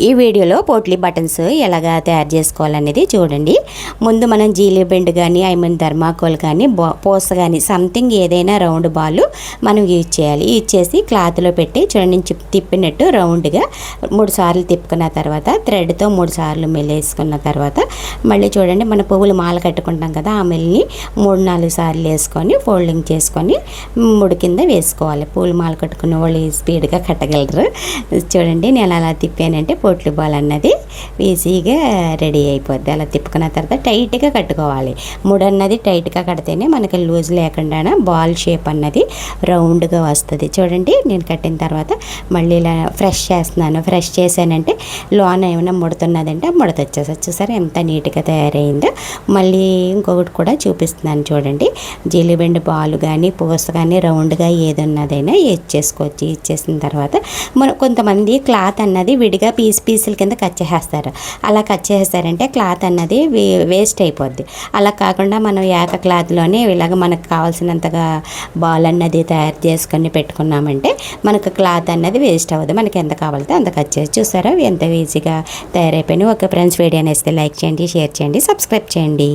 ఈ వీడియోలో పోట్లీ బటన్స్ ఎలాగా తయారు చేసుకోవాలనేది చూడండి. ముందు మనం జీలీ బెండ్ కానీ థర్మాకోల్ కానీ పోస కానీ సంథింగ్ ఏదైనా రౌండ్ బాల్ మనం యూజ్ చేయాలి. యూజ్ చేసి క్లాత్లో పెట్టి చూడండి, తిప్పినట్టు రౌండ్గా 3 సార్లు తిప్పుకున్న తర్వాత థ్రెడ్తో 3 సార్లు మెల్లేసుకున్న తర్వాత మళ్ళీ చూడండి, మన పువ్వులు మాల కట్టుకుంటాం కదా, ఆ మెల్ని 3-4 సార్లు వేసుకొని ఫోల్డింగ్ చేసుకొని ముడి కింద వేసుకోవాలి. పూలు మాల కట్టుకున్న వాళ్ళు స్పీడ్గా కట్టగలరు. చూడండి, నేను అలా తిప్పానంటే పోట్లీ బాల్ అన్నది ఈజీగా రెడీ అయిపోద్ది. అలా తిప్పుకున్న తర్వాత టైట్గా కట్టుకోవాలి. ముడి అన్నది టైట్గా కడితేనే మనకి లూజ్ లేకుండా బాల్ షేప్ అన్నది రౌండ్గా వస్తుంది. చూడండి, నేను కట్టిన తర్వాత మళ్ళీ ఇలా ఫ్రెష్ చేస్తున్నాను. ఫ్రెష్ చేశానంటే లోన ఏమైనా ముడుతున్నదంటే ముడత వచ్చేసరి ఎంత నీట్గా తయారైందో. మళ్ళీ ఇంకొకటి కూడా చూపిస్తున్నాను చూడండి. జీలిబెండ్ బాల్ కానీ పూస కానీ రౌండ్గా ఏదన్నదైనా యూజ్ చేసుకోవచ్చు. యూజ్ చేసిన తర్వాత మనం కొంతమంది క్లాత్ అన్నది విడిగా పీసుల కింద కట్ చేసేస్తారు. అలా కట్ చేసేస్తారంటే క్లాత్ అన్నది వేస్ట్ అయిపోద్ది. అలా కాకుండా మనం ఏక క్లాత్లోనే ఇలాగ మనకు కావాల్సినంతగా బాల్ అన్నది తయారు చేసుకొని పెట్టుకున్నామంటే మనకు క్లాత్ అన్నది వేస్ట్ అవ్వదు. మనకి ఎంత కావాలితే అంత కట్ చేసి చూసారా ఎంత ఈజీగా తయారైపోయినాయి. ఓకే ఫ్రెండ్స్, వీడియో నేస్తే లైక్ చేయండి, షేర్ చేయండి, సబ్స్క్రైబ్ చేయండి.